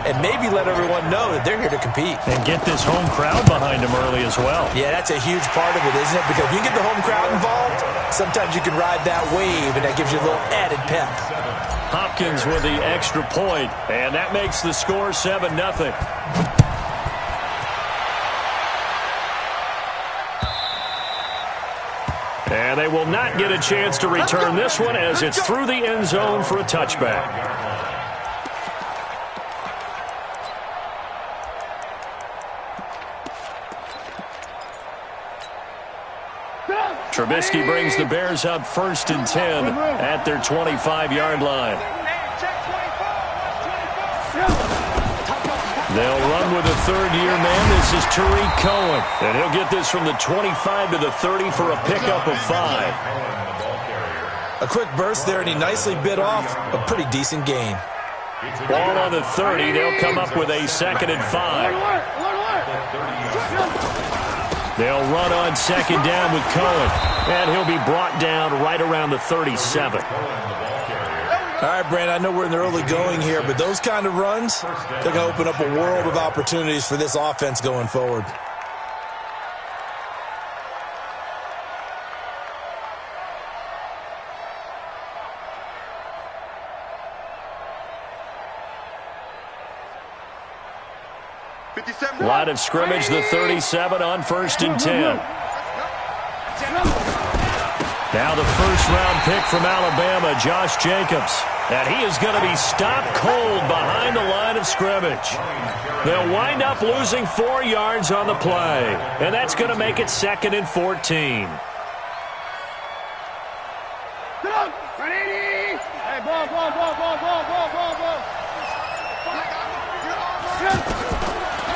and maybe let everyone know that they're here to compete. And get this home crowd behind them early as well. Yeah, that's a huge part of it, isn't it? Because if you get the home crowd involved, sometimes you can ride that wave, and that gives you a little added pep. Hopkins with the extra point, and that makes the score 7-0. And they will not get a chance to return this one as it's through the end zone for a touchback. Trubisky brings the Bears up 1st and 10 at their 25-yard line. They'll run with a third-year man. This is Tariq Cohen. And he'll get this from the 25 to the 30 for a pickup of 5. A quick burst there, and he nicely bit off a pretty decent gain. Ball on the 30. They'll come up with a 2nd and 5. They'll run on 2nd down with Cohen. And he'll be brought down right around the 37. All right, Brandon, I know we're in the early going here, but those kind of runs, they're going to open up a world of opportunities for this offense going forward. Line of scrimmage, the 37 on 1st and 10. Now the first-round pick from Alabama, Josh Jacobs. And he is going to be stopped cold behind the line of scrimmage. They'll wind up losing 4 yards on the play. And that's going to make it 2nd and 14.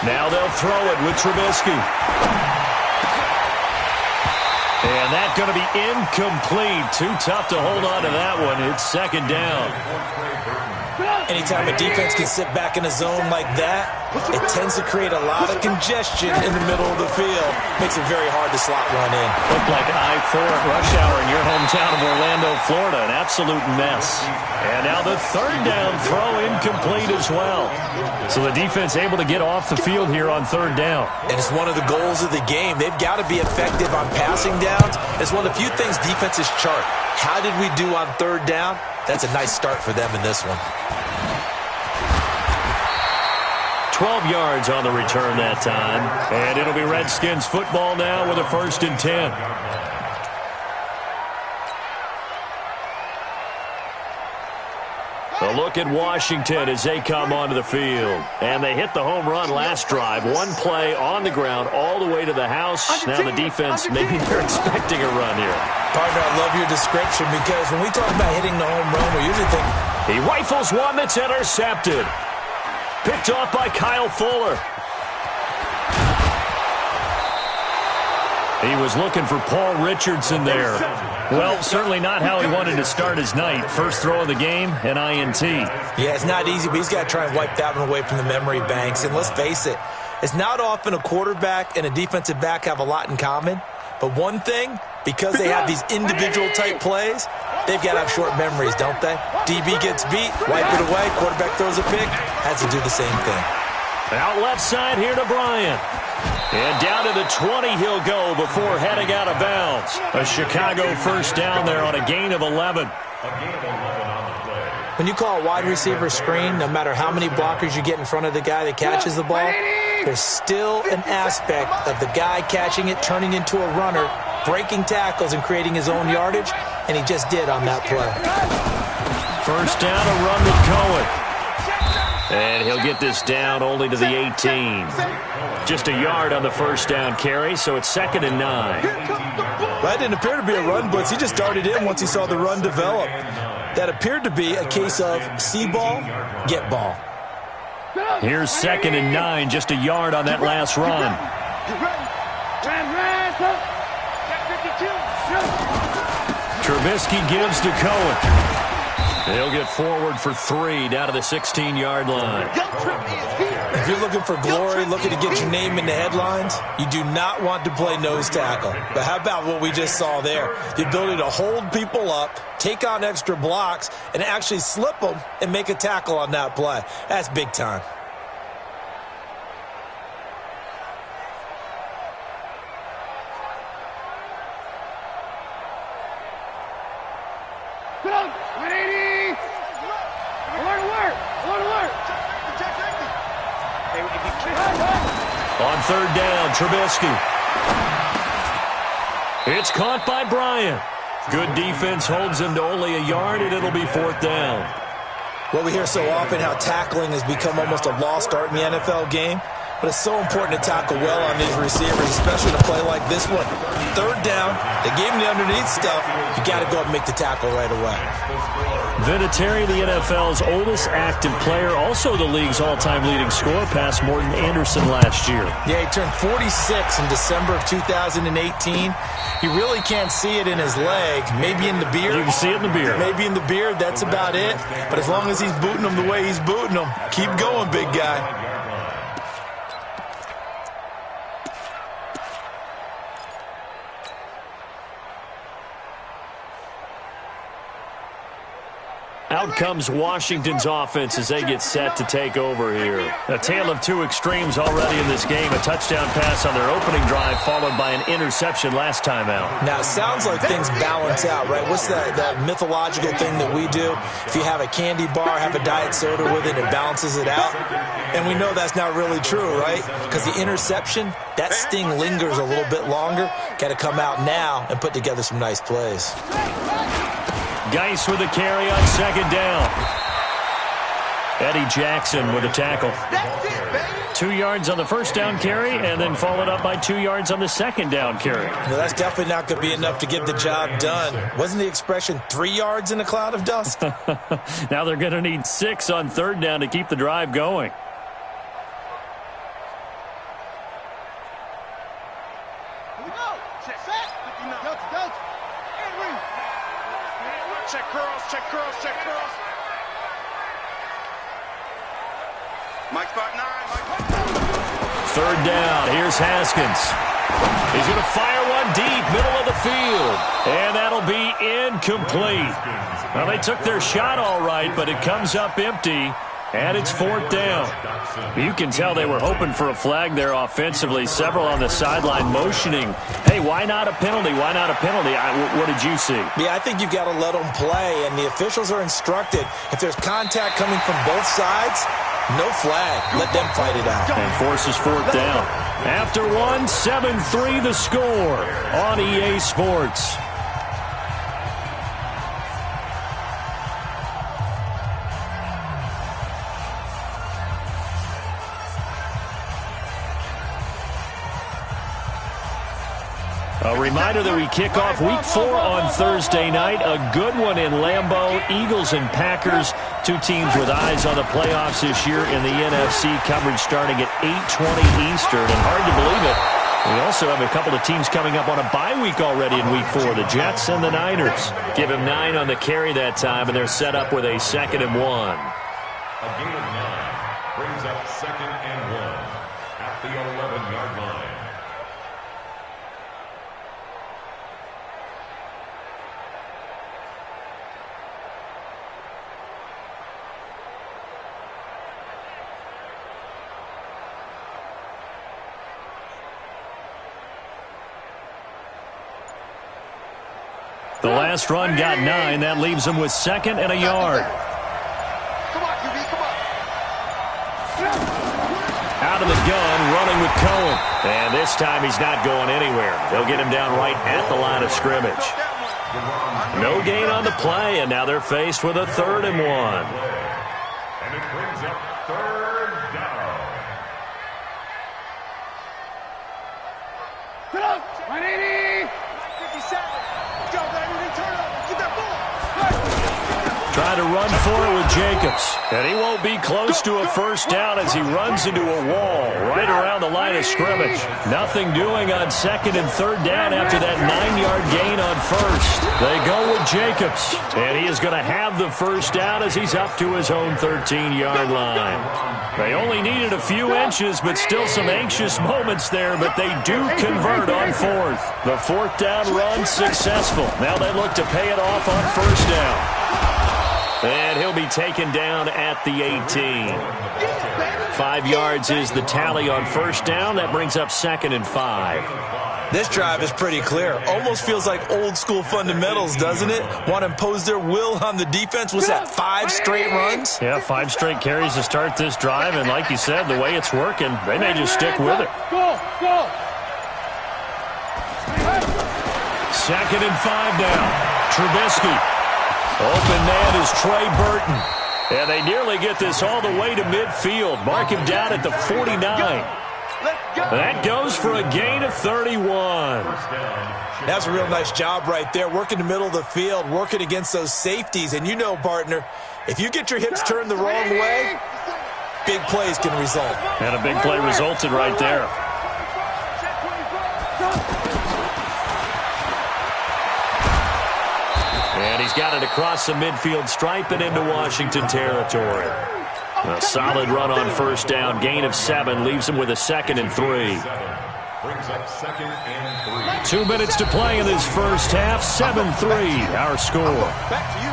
Now they'll throw it with Trubisky. And that's going to be incomplete. Too tough to hold on to that one. It's 2nd down. Anytime a defense can sit back in a zone like that, it tends to create a lot of congestion in the middle of the field. Makes it very hard to slot run in. Looked like I-4 at rush hour in your hometown of Orlando, Florida. An absolute mess. And now the 3rd down throw incomplete as well. So the defense able to get off the field here on 3rd down. And it's one of the goals of the game. They've got to be effective on passing downs. It's one of the few things defenses chart. How did we do on 3rd down? That's a nice start for them in this one. 12 yards on the return that time. And it'll be Redskins football now with a 1st and 10. A look at Washington as they come onto the field. And they hit the home run last drive. One play on the ground all the way to the house. Now the defense, maybe they're expecting a run here. Partner, I love your description because when we talk about hitting the home run, we usually think... He rifles one that's intercepted. Picked off by Kyle Fuller. He was looking for Paul Richardson there. Well, certainly not how he wanted to start his night. First throw of the game, an INT. Yeah, it's not easy, but he's got to try and wipe that one away from the memory banks. And let's face it, it's not often a quarterback and a defensive back have a lot in common. But one thing, because they have these individual type plays, they've got to have short memories, don't they? DB gets beat, wipe it away, quarterback throws a pick, has to do the same thing. Out left side here to Bryant. And down to the 20 he'll go before heading out of bounds. A Chicago first down there on a gain of 11. When you call a wide receiver screen, no matter how many blockers you get in front of the guy that catches the ball, there's still an aspect of the guy catching it, turning into a runner, breaking tackles and creating his own yardage, and he just did on that play. First down, a run with Cohen. And he'll get this down only to the 18. Just a yard on the first down carry, so it's 2nd and 9. That didn't appear to be a run blitz. He just darted in once he saw the run develop. That appeared to be a case of see ball, get ball. Here's 2nd and 9, just a yard on that last run. Trubisky gives to Cohen. They'll get forward for 3 down to the 16-yard line. If you're looking for glory, looking to get your name in the headlines, you do not want to play nose tackle. But how about what we just saw there? The ability to hold people up, take on extra blocks, and actually slip them and make a tackle on that play. That's big time. On third down, Trubisky. It's caught by Bryant. Good defense holds him to only a yard, and it'll be fourth down. Well, we hear so often how tackling has become almost a lost art in the NFL game. But it's so important to tackle well on these receivers, especially to play like this one. Third down, they gave him the underneath stuff. You got to go up and make the tackle right away. Vinatieri, the NFL's oldest active player, also the league's all-time leading scorer, past Morton Anderson last year. Yeah, he turned 46 in December of 2018. He really can't see it in his leg, maybe in the beard. You can see it in the beard. Maybe in the beard, that's about it. But as long as he's booting them the way he's booting them, keep going, big guy. Out comes Washington's offense as they get set to take over here. A tale of two extremes already in this game. A touchdown pass on their opening drive followed by an interception last time out. Now, it sounds like things balance out, right? What's that mythological thing that we do? If you have a candy bar, have a diet soda with it, it balances it out. And we know that's not really true, right? Because the interception, that sting lingers a little bit longer. Got to come out now and put together some nice plays. Geis with a carry on second down. Eddie Jackson with a tackle. 2 yards on the first down carry, and then followed up by 2 yards on the second down carry. Well, that's definitely not going to be enough to get the job done. Wasn't the expression 3 yards in a cloud of dust? Now they're going to need 6 on third down to keep the drive going. Check curls. Mike spot 9. Third down. Here's Haskins. He's going to fire one deep, middle of the field. And that'll be incomplete. Well, they took their shot all right, but it comes up empty. And it's fourth down. You can tell they were hoping for a flag there offensively. Several on the sideline motioning, hey, why not a penalty? Why not a penalty? What did you see? Yeah, I think you've got to let them play. And the officials are instructed, if there's contact coming from both sides, no flag. Let them fight it out. And forces fourth down. After one, 7-3 the score on EA Sports. A reminder that we kick off Week 4 on Thursday night. A good one in Lambeau. Eagles and Packers, two teams with eyes on the playoffs this year in the NFC. Coverage starting at 8:20 Eastern. And hard to believe it, we also have a couple of teams coming up on a bye week already in Week 4. The Jets and the Niners. Give him 9 on the carry that time, and they're set up with a 2nd and 1. A gain of 9 brings up 2nd and 1 at the 11-yard line. The last run got 9. That leaves him with 2nd and a yard. Come on, QB, come on. Out of the gun, running with Cohen. And this time he's not going anywhere. They'll get him down right at the line of scrimmage. No gain on the play, and now they're faced with a 3rd and 1. And it brings up 3rd down. Get up! 180! 57! Go, baby! Turn up! Get that ball! Trying to run for it with Jacobs. And he won't be close to a first down as he runs into a wall right around the line of scrimmage. Nothing doing on 2nd and 3rd down after that 9-yard gain on 1st. They go with Jacobs. And he is going to have the first down as he's up to his own 13-yard line. They only needed a few inches, but still some anxious moments there, but they do convert on 4th. The 4th down run successful. Now they look to pay it off on first down. And he'll be taken down at the 18. 5 yards is the tally on first down. That brings up 2nd and 5. This drive is pretty clear. Almost feels like old school fundamentals, doesn't it? Want to impose their will on the defense. Was that 5 straight runs? Yeah, 5 straight carries to start this drive, and like you said, the way it's working, they may just stick with it. Go, go. 2nd and 5 now. Trubisky. Open man is Trey Burton. And they nearly get this all the way to midfield. Mark him down at the 49. That goes for a gain of 31. That's a real nice job right there. Working the middle of the field, working against those safeties. And you know, partner, if you get your hips turned the wrong way, big plays can result. And a big play resulted right there. And he's got it across the midfield stripe and into Washington territory. A solid run on first down. Gain of 7 leaves him with a 2nd and 3. Brings up 2nd and 3. 2 minutes to play in this first half. 7-3 our score. Back to you.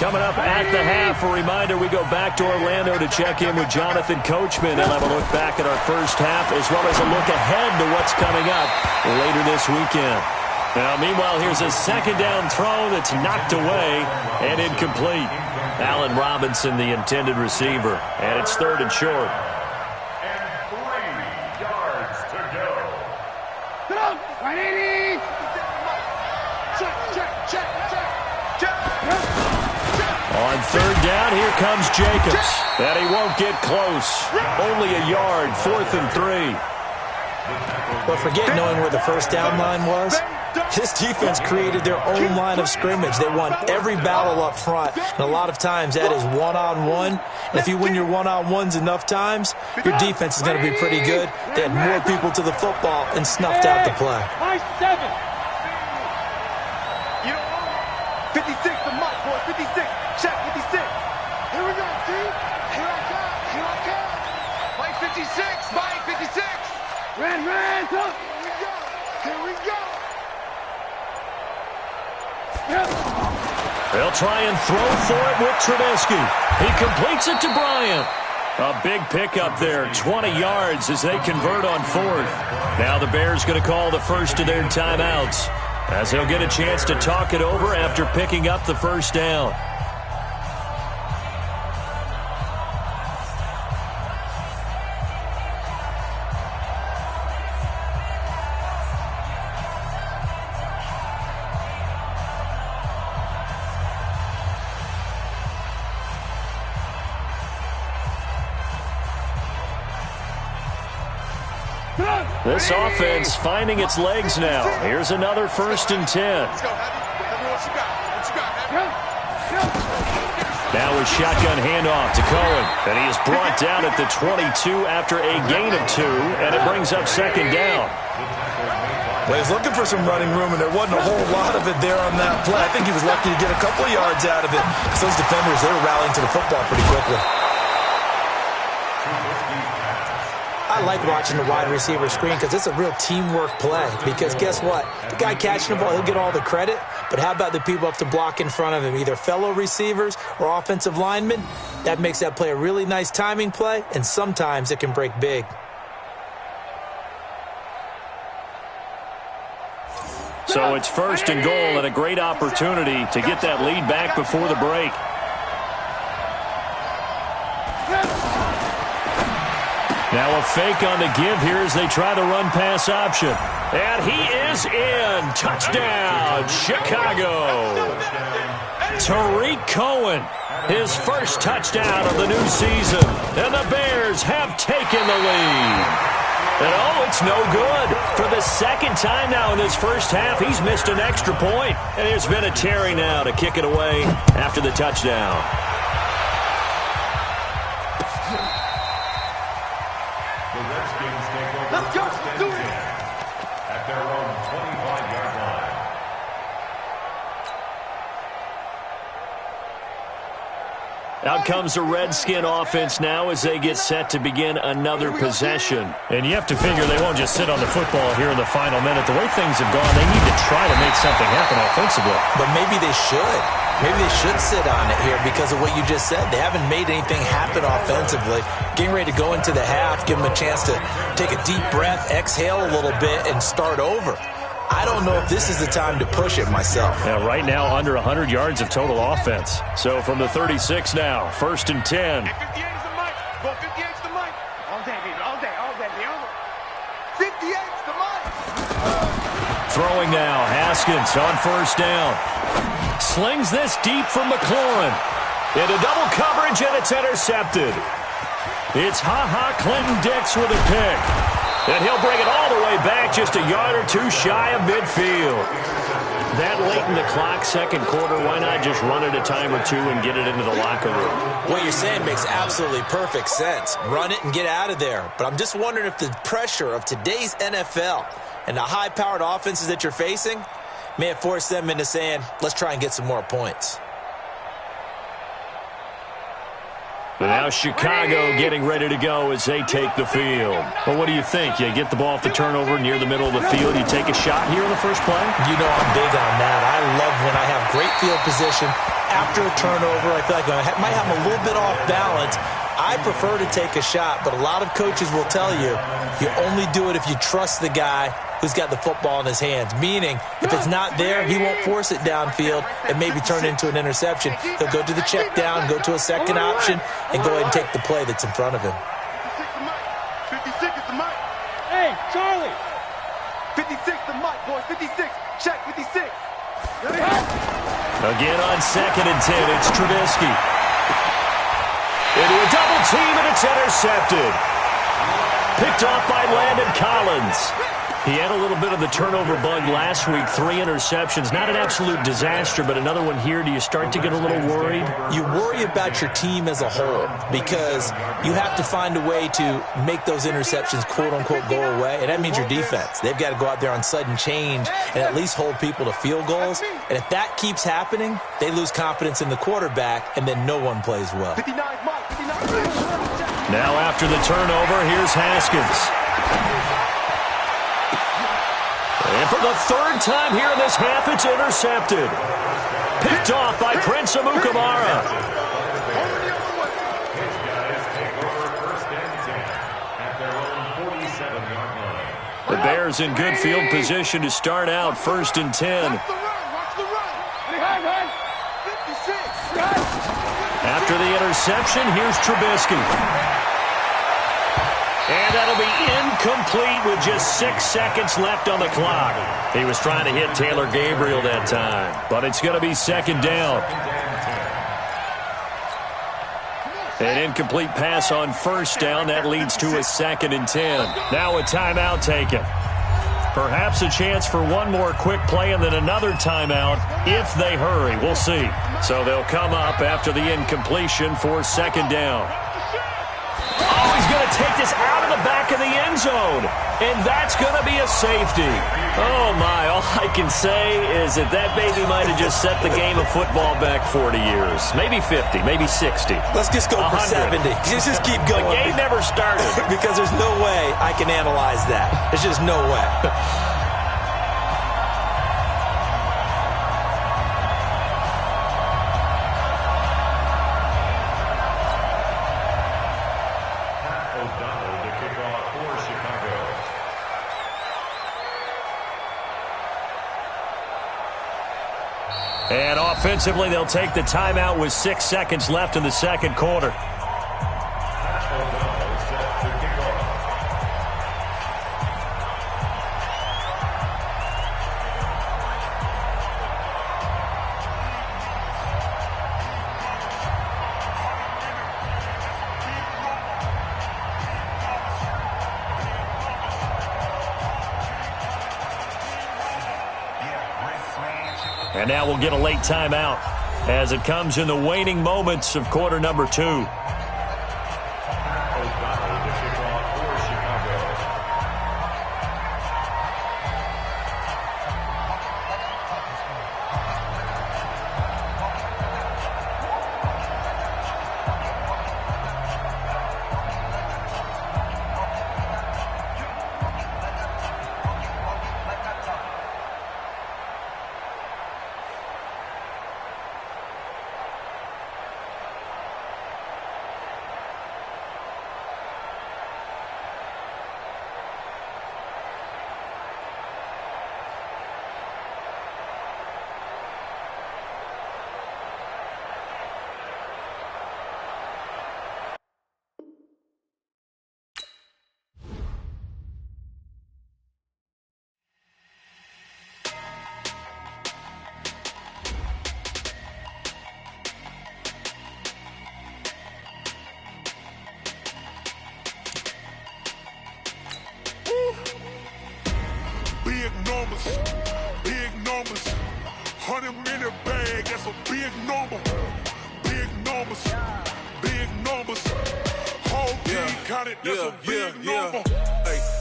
Coming up at the half, a reminder, we go back to Orlando to check in with Jonathan Coachman. He'll have a look back at our first half as well as a look ahead to what's coming up later this weekend. Now, meanwhile, here's a 2nd down throw that's knocked away and incomplete. Allen Robinson, the intended receiver, and it's 3rd and short. And 3 yards to go. Get up. 180. Check, check, check, check, check. On 3rd down, here comes Jacobs. And he won't get close. Only a yard, 4th and 3. But forget knowing where the first down line was. This defense created their own line of scrimmage. They won every battle up front. And a lot of times that is one-on-one. And if you win your one-on-ones enough times, your defense is going to be pretty good. They had more people to the football and snuffed out the play. High 7. You know what? 56 the mark, boy. 56. Check, 56. Here we go, T. Here I come. Here I come. Mike 56. Mike 56. Ran, up. Here we go. Here we go. They'll try and throw for it with Trubisky. He completes it to Bryant. A big pickup there, 20 yards as they convert on 4th. Now the Bears going to call the first of their timeouts as they'll get a chance to talk it over after picking up the first down. This offense finding its legs now. Here's another 1st and 10. Let's go, Heavy. What you got? What you got, Heavy? Now a shotgun handoff to Cohen. And he is brought down at the 22 after a gain of 2. And it brings up 2nd down. Well, he's looking for some running room, and there wasn't a whole lot of it there on that play. I think he was lucky to get a couple of yards out of it. So those defenders, they were rallying to the football pretty quickly. I like watching the wide receiver screen because it's a real teamwork play. Because guess what? The guy catching the ball, he'll get all the credit. But how about the people up to block in front of him, either fellow receivers or offensive linemen? That makes that play a really nice timing play, and sometimes it can break big. So it's 1st and goal and a great opportunity to get that lead back before the break. Now a fake on the give here as they try the run-pass option. And he is in. Touchdown, Chicago. Tariq Cohen, his first touchdown of the new season. And the Bears have taken the lead. And oh, it's no good. For the 2nd time now in this first half, he's missed an extra point. And there's been a Terry now to kick it away after the touchdown. Let's go. Do it. At their own 25-yard line. Out comes the Redskin offense now as they get set to begin another possession. And you have to figure they won't just sit on the football here in the final minute. The way things have gone, they need to try to make something happen offensively. But maybe they should. Maybe they should sit on it here because of what you just said. They haven't made anything happen offensively. Getting ready to go into the half, give them a chance to take a deep breath, exhale a little bit, and start over. I don't know if this is the time to push it myself. Yeah, right now under 100 yards of total offense. So from the 36 now, 1st and 10. 58 is the mic. Go 58 is the mic. All day, baby. All day. All day. 58 is the mic. Throwing now, Haskins on 1st down. Slings this deep from McLaurin. Into double coverage, and it's intercepted. It's Clinton-Dix with a pick. And he'll bring it all the way back just a yard or two shy of midfield. That late in the clock, second quarter, why not just run it a time or two and get it into the locker room? What you're saying makes absolutely perfect sense. Run it and get out of there. But I'm just wondering if the pressure of today's NFL and the high-powered offenses that you're facing may have forced them into saying, let's try and get some more points. And now Chicago getting ready to go as they take the field. Well, what do you think? You get the ball off the turnover near the middle of the field, you take a shot here in the first play? You know I'm big on that. I love when I have great field position. After a turnover, I feel like I might have a little bit off balance. I prefer to take a shot, but a lot of coaches will tell you, you only do it if you trust the guy who's got the football in his hands. Meaning, if it's not there, he won't force it downfield and maybe turn it into an interception. He'll go to the check down, go to a second option, and go ahead and take the play that's in front of him. 56 is the mic. Hey, Charlie. 56 the mic, boys. 56. Check 56. Again on 2nd and 10, it's Trubisky. Into a double team, and it's intercepted. Picked off by Landon Collins. He had a little bit of the turnover bug last week, 3 interceptions. Not an absolute disaster, but another one here. Do you start to get a little worried? You worry about your team as a whole because you have to find a way to make those interceptions, quote-unquote, go away, and that means your defense. They've got to go out there on sudden change and at least hold people to field goals, and if that keeps happening, they lose confidence in the quarterback, and then no one plays well. Now after the turnover, here's Haskins. And for the 3rd time here in this half, it's intercepted. Picked off by Prince Amukamara. The Bears in good field position to start out, 1st and 10. After the interception, here's Trubisky. And that'll be incomplete with just 6 seconds left on the clock. He was trying to hit Taylor Gabriel that time, but it's going to be 2nd down. An incomplete pass on 1st down. That leads to a 2nd and 10. Now a timeout taken. Perhaps a chance for one more quick play and then another timeout if they hurry. We'll see. So they'll come up after the incompletion for 2nd down. Oh, he's going to take this out of the back of the end zone. And that's going to be a safety. Oh, my. All I can say is that baby might have just set the game of football back 40 years. Maybe 50, maybe 60. Let's just go 100. for 70. Just keep going. The game never started. Because there's no way I can analyze that. There's just no way. And offensively, they'll take the timeout with 6 seconds left in the second quarter. And now we'll get a late timeout as it comes in the waning moments of quarter number 2. that's a big number. Big numbers. Big numbers. Whole team counted, that's a big number. Hey.